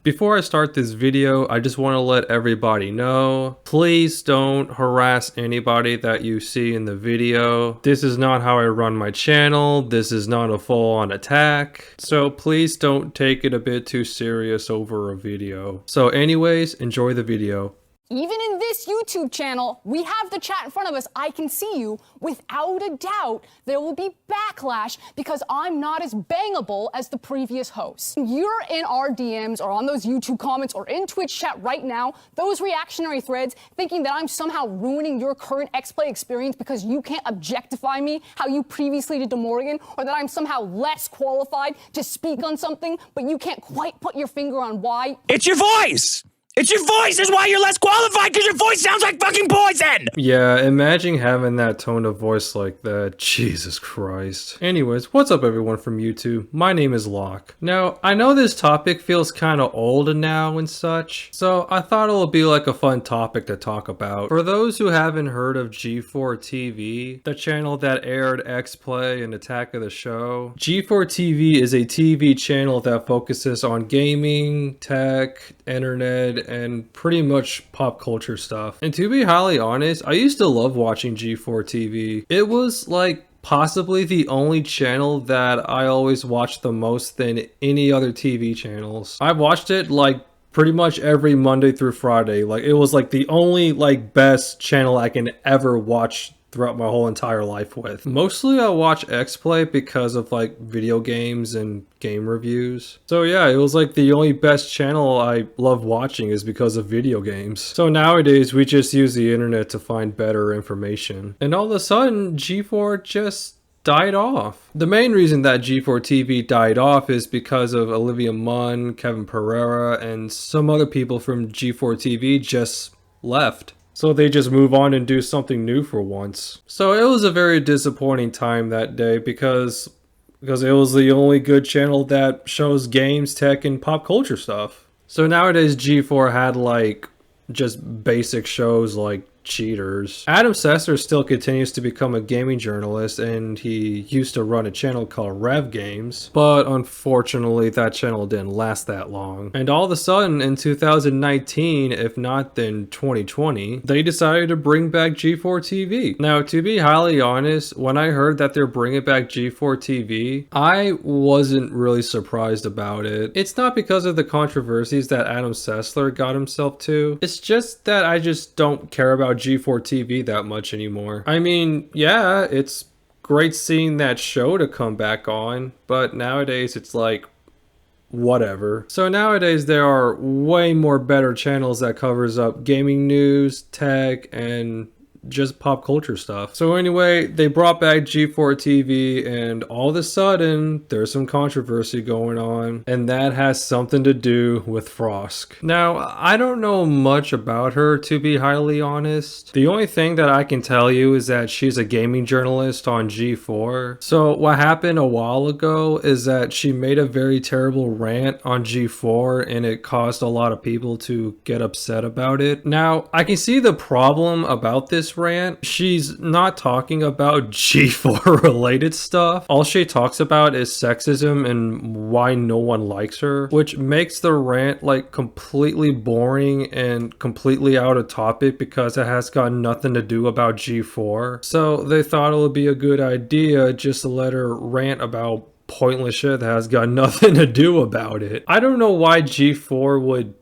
Before I start this video, I just want to let everybody know, please don't harass anybody that you see in the video. This is not how I run my channel. This is not a full-on attack. So please don't take it a bit too serious over a video. So anyways, enjoy the video. Even in this YouTube channel, we have the chat in front of us. I can see you. Without a doubt, there will be backlash because I'm not as bangable as the previous hosts. You're in our DMs or on those YouTube comments or in Twitch chat right now, those reactionary threads, thinking that I'm somehow ruining your current X-Play experience because you can't objectify me how you previously did to Morgan, or that I'm somehow less qualified to speak on something, but you can't quite put your finger on why. It's your voice! It's your voice is why you're less qualified, because your voice sounds like fucking poison! Yeah, imagine having that tone of voice like that. Jesus Christ. Anyways, what's up everyone from YouTube? My name is Locke. Now, I know this topic feels kind of old now and such, so I thought it would be like a fun topic to talk about. For those who haven't heard of G4TV, the channel that aired X-Play and Attack of the Show, G4TV is a TV channel that focuses on gaming, tech, internet, and pretty much pop culture stuff. And to be highly honest, I used to love watching G4TV. It was like possibly the only channel that I always watched the most than any other TV channels. I watched it like pretty much every Monday through Friday. Like it was like the only like best channel I can ever watch throughout my whole entire life with. Mostly I watch X-Play because of like video games and game reviews. So yeah, it was like the only best channel I love watching is because of video games. So nowadays we just use the internet to find better information. And all of a sudden G4 just died off. The main reason that G4TV died off is because of Olivia Munn, Kevin Pereira, and some other people from G4TV just left. So they just move on and do something new for once. So it was a very disappointing time that day because it was the only good channel that shows games, tech, and pop culture stuff. So nowadays G4 had like just basic shows like Cheaters. Adam Sessler still continues to become a gaming journalist, and he used to run a channel called Rev Games, but unfortunately that channel didn't last that long. And all of a sudden in 2019, if not then 2020, they decided to bring back G4TV. Now, to be highly honest, when I heard that they're bringing back G4TV, I wasn't really surprised about it. It's not because of the controversies that Adam Sessler got himself to. It's just that I just don't care about G4TV that much anymore. I mean, yeah, it's great seeing that show to come back on, but nowadays it's like, whatever. So nowadays there are way more better channels that covers up gaming news, tech, and just pop culture stuff. So anyway, they brought back G4TV, and all of a sudden there's some controversy going on, and that has something to do with Frosk. Now, I don't know much about her, to be highly honest. The only thing that I can tell you is that she's a gaming journalist on G4. So what happened a while ago is that she made a very terrible rant on G4, and it caused a lot of people to get upset about it. Now, I can see the problem about this rant. She's not talking about G4 related stuff. All she talks about is sexism and why no one likes her, which makes the rant like completely boring and completely out of topic because it has got nothing to do about G4. So they thought it would be a good idea just to let her rant about pointless shit that has got nothing to do about it. I don't know why G4 would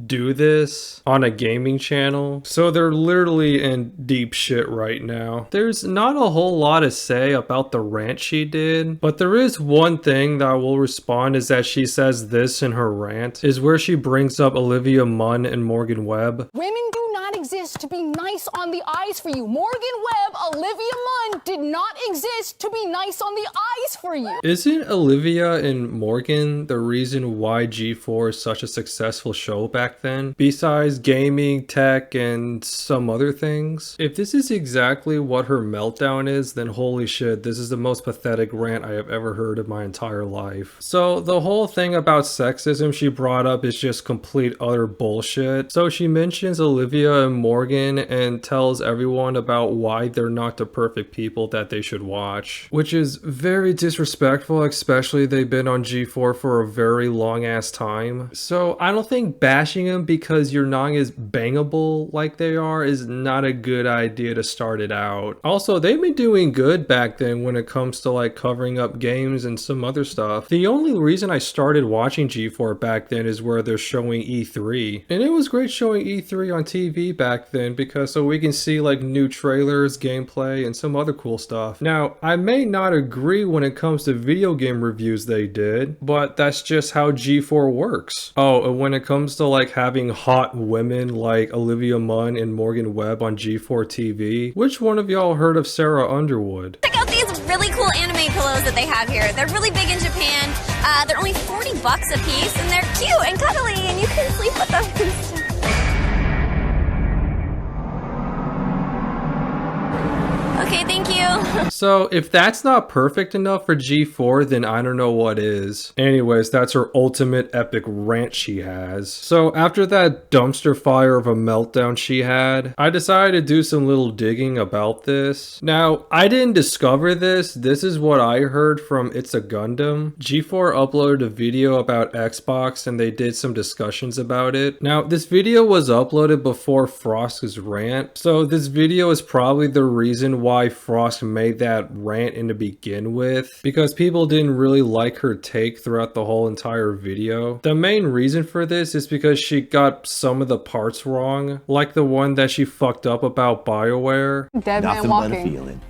do this on a gaming channel. So they're literally in deep shit right now. There's not a whole lot to say about the rant she did, but there is one thing that I will respond is that she says this in her rant, is where she brings up Olivia Munn and Morgan Webb. Women do not exist to be nice on the eyes for you. Morgan Webb, Olivia Munn did not exist to be nice on the eyes for you. Isn't Olivia and Morgan the reason why G4 is such a successful show back then, besides gaming, tech, and some other things? If this is exactly what her meltdown is, then holy shit, this is the most pathetic rant I have ever heard in my entire life. So the whole thing about sexism she brought up is just complete utter bullshit. So she mentions Olivia and Morgan and tells everyone about why they're not the perfect people that they should watch, which is very disrespectful, especially they've been on G4 for a very long ass time. So I don't think bashing them because you're not as bangable like they are is not a good idea to start it out. Also, they've been doing good back then when it comes to like covering up games and some other stuff. The only reason I started watching G4 back then is where they're showing E3, and it was great showing E3 on TV back then because so we can see like new trailers, gameplay, and some other cool stuff. Now, I may not agree when it comes to video game reviews they did, but that's just how G4 works. Oh, and when it comes to like having hot women like Olivia Munn and Morgan Webb on G4TV, which one of y'all heard of Sarah Underwood? Check out these really cool anime pillows that they have here. They're really big in Japan. They're only $40 a piece, and they're cute and cuddly, and you can sleep with them. Okay, thank you. So if that's not perfect enough for G4, then I don't know what is. Anyways, that's her ultimate epic rant she has. So after that dumpster fire of a meltdown she had, I decided to do some little digging about this. Now, I didn't discover this. This is what I heard from It's a Gundam. G4 uploaded a video about Xbox and they did some discussions about it. Now, this video was uploaded before Frost's rant. So this video is probably the reason why Frost made that rant in to begin with, because people didn't really like her take throughout the whole entire video. The main reason for this is because she got some of the parts wrong, like the one that she fucked up about BioWare. Dead man Nothing but a walking. feeling.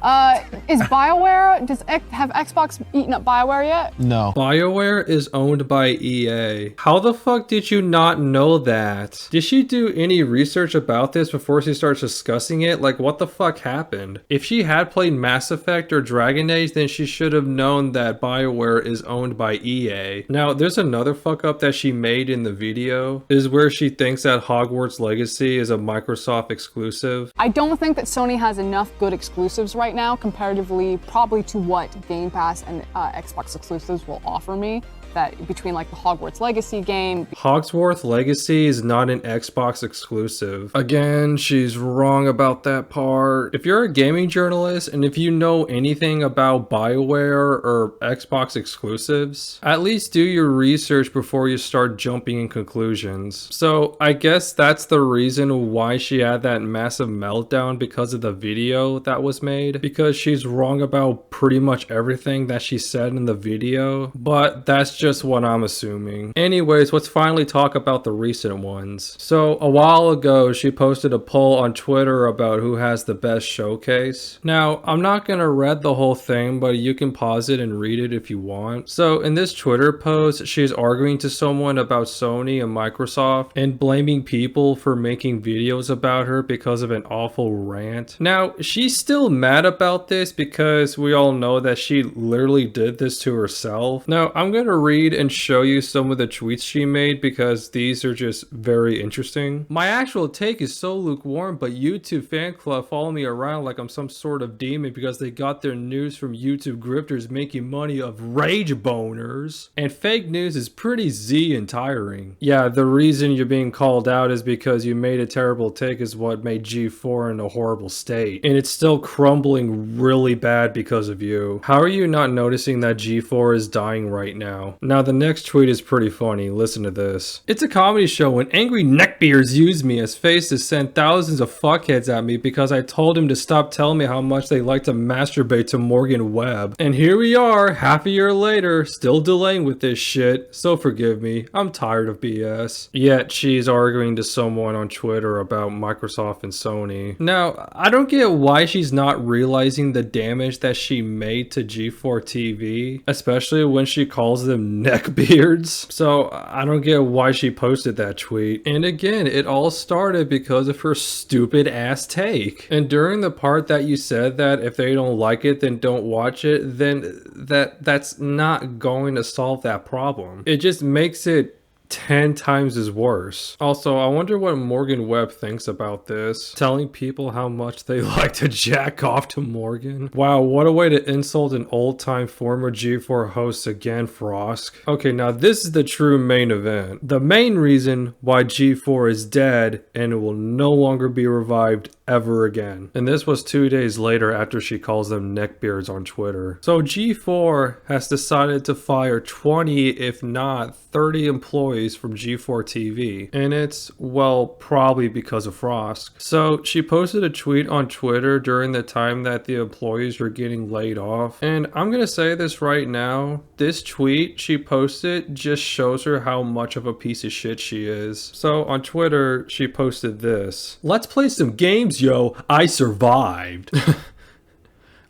Is BioWare, have Xbox eaten up BioWare yet? No. BioWare is owned by EA. How the fuck did you not know that? Did she do any research about this before she starts discussing it? Like, what the fuck happened? If she had played Mass Effect or Dragon Age, then she should have known that BioWare is owned by EA. Now, there's another fuck up that she made in the video, is where she thinks that Hogwarts Legacy is a Microsoft exclusive. I don't think that Sony has enough good exclusives right now, comparatively probably to what Game Pass and Xbox exclusives will offer me. That between like the Hogwarts Legacy game. Hogwarts Legacy is not an Xbox exclusive. Again, she's wrong about that part. If you're a gaming journalist and if you know anything about BioWare or Xbox exclusives, at least do your research before you start jumping in conclusions. So I guess that's the reason why she had that massive meltdown, because of the video that was made, because she's wrong about pretty much everything that she said in the video, but that's just what I'm assuming. Anyways, let's finally talk about the recent ones. So a while ago, she posted a poll on Twitter about who has the best showcase. Now, I'm not gonna read the whole thing, but you can pause it and read it if you want. So in this Twitter post, she's arguing to someone about Sony and Microsoft and blaming people for making videos about her because of an awful rant. Now, she's still mad about this because we all know that she literally did this to herself. Now, I'm gonna read and show you some of the tweets she made because these are just very interesting. My actual take is so lukewarm, but YouTube fan club follow me around like I'm some sort of demon because they got their news from YouTube grifters making money of rage boners. And fake news is pretty Z and tiring. Yeah, the reason you're being called out is because you made a terrible take is what made G4 in a horrible state. And it's still crumbling really bad because of you. How are you not noticing that G4 is dying right now? Now the next tweet is pretty funny, listen to this. It's a comedy show when angry neckbeards use me as face to send thousands of fuckheads at me because I told him to stop telling me how much they like to masturbate to Morgan Webb. And here we are, half a year later, still delaying with this shit, so forgive me, I'm tired of BS. Yet she's arguing to someone on Twitter about Microsoft and Sony. Now, I don't get why she's not realizing the damage that she made to G4 TV, especially when she calls them neckbeards. So I don't get why she posted that tweet. And again, it all started because of her stupid ass take. And during the part that you said that if they don't like it, then don't watch it, then that's not going to solve that problem. It just makes it 10 times as worse. Also, I wonder what Morgan Webb thinks about this. Telling people how much they like to jack off to Morgan. Wow, what a way to insult an old-time former G4 host again, Frosk. Okay, now this is the true main event. The main reason why G4 is dead and will no longer be revived ever again. And this was 2 days later after she calls them neckbeards on Twitter. So G4 has decided to fire 20, if not 30 employees from G4TV. And it's, well, probably because of Frosk. So she posted a tweet on Twitter during the time that the employees were getting laid off. And I'm gonna say this right now, this tweet she posted just shows her how much of a piece of shit she is. So on Twitter, she posted this. "Let's play some games, yo. I survived."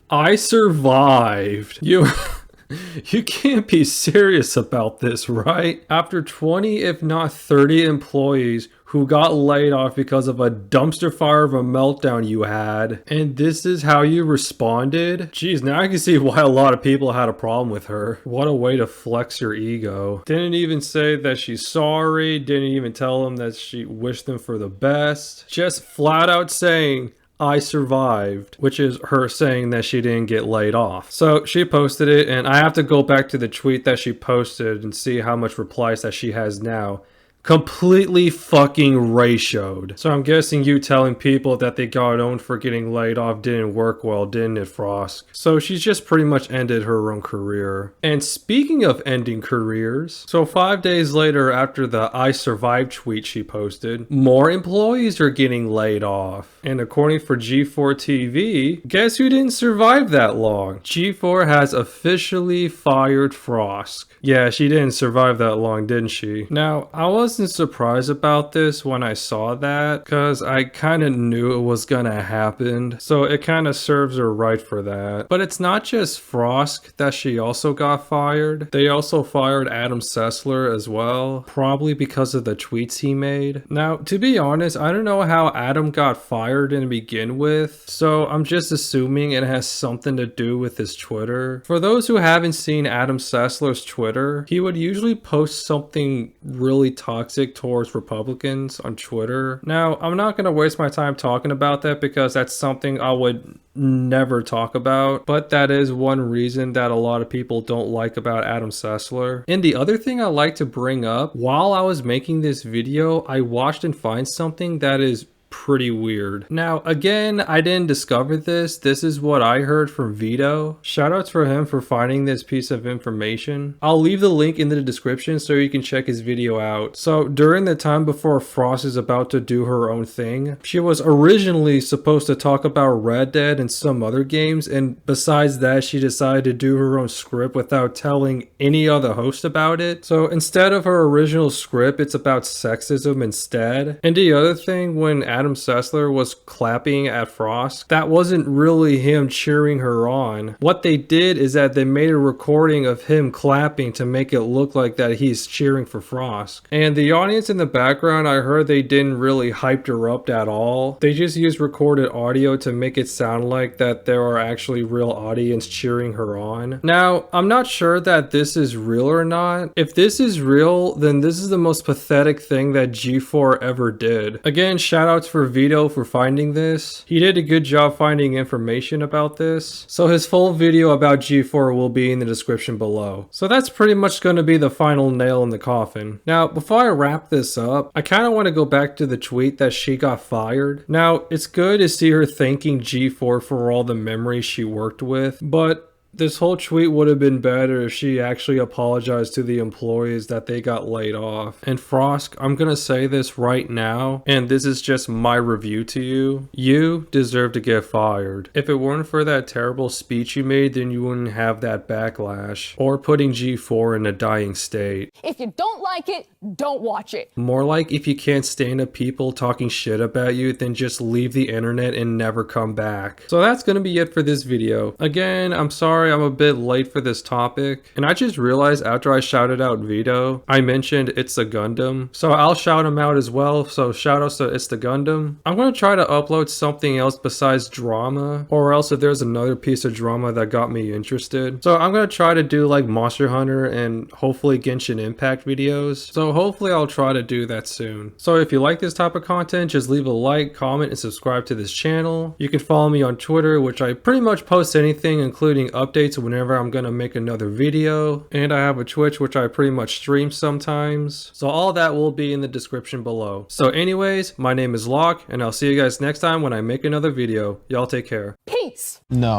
I survived. You can't be serious about this, right? After 20, if not 30 employees who got laid off because of a dumpster fire of a meltdown you had, and this is how you responded? Jeez, now I can see why a lot of people had a problem with her. What a way to flex your ego. Didn't even say that she's sorry, didn't even tell them that she wished them for the best. Just flat out saying, "I survived," which is her saying that she didn't get laid off. So she posted it, and I have to go back to the tweet that she posted and see how much replies that she has now. Completely fucking ratioed. So I'm guessing you telling people that they got owned for getting laid off didn't work well, didn't it, Frosk? So she's just pretty much ended her own career. And speaking of ending careers, so 5 days later after the "I survived" tweet she posted, more employees are getting laid off. And according for G4TV, guess who didn't survive that long? G4 has officially fired Frosk. Yeah, she didn't survive that long, didn't she? Now, I wasn't surprised about this when I saw that, because I kind of knew it was gonna happen, so it kind of serves her right for that. But it's not just Frosk that she also got fired. They also fired Adam Sessler as well, probably because of the tweets he made. Now, to be honest, I don't know how Adam got fired to begin with, so I'm just assuming it has something to do with his Twitter. For those who haven't seen Adam Sessler's Twitter, he would usually post something really toxic towards Republicans on Twitter. Now, I'm not going to waste my time talking about that because that's something I would never talk about, but that is one reason that a lot of people don't like about Adam Sessler. And the other thing I like to bring up, while I was making this video, I watched and find something that is pretty weird. Now, again, I didn't discover this. This is what I heard from Vito. Shoutouts for him for finding this piece of information. I'll leave the link in the description so you can check his video out. So during the time before Frost is about to do her own thing, she was originally supposed to talk about Red Dead and some other games, and besides that, she decided to do her own script without telling any other host about it. So instead of her original script, it's about sexism instead. And the other thing, when Adam Sessler was clapping at Frost, that wasn't really him cheering her on. What they did is that they made a recording of him clapping to make it look like that he's cheering for Frost. And the audience in the background, I heard they didn't really hype her up at all. They just used recorded audio to make it sound like that there are actually real audience cheering her on. Now, I'm not sure that this is real or not. If this is real, then this is the most pathetic thing that G4 ever did. Again, shoutouts for Vito for finding this. He did a good job finding information about this. So his full video about G4 will be in the description below. So that's pretty much going to be the final nail in the coffin. Now, before I wrap this up, I kind of want to go back to the tweet that she got fired. Now, it's good to see her thanking G4 for all the memories she worked with, but this whole tweet would have been better if she actually apologized to the employees that they got laid off. And Frosk, I'm gonna say this right now, and this is just my review to you. You deserve to get fired. If it weren't for that terrible speech you made, then you wouldn't have that backlash or putting G4 in a dying state. If you don't like it, don't watch it. More like, if you can't stand up people talking shit about you, then just leave the internet and never come back. So that's gonna be it for this video. Again, I'm sorry sorry I'm a bit late for this topic. And I just realized after I shouted out Vito, I mentioned It's the Gundam. So I'll shout him out as well. So shout outs to It's the Gundam. I'm gonna try to upload something else besides drama, or else if there's another piece of drama that got me interested. So I'm gonna try to do like Monster Hunter and hopefully Genshin Impact videos. So hopefully I'll try to do that soon. So if you like this type of content, just leave a like, comment, and subscribe to this channel. You can follow me on Twitter, which I pretty much post anything including updates whenever I'm gonna make another video. And I have a Twitch which I pretty much stream sometimes. So all that will be in the description below. So anyways, my name is Locke, and I'll see you guys next time when I make another video. Y'all take care. Peace. No.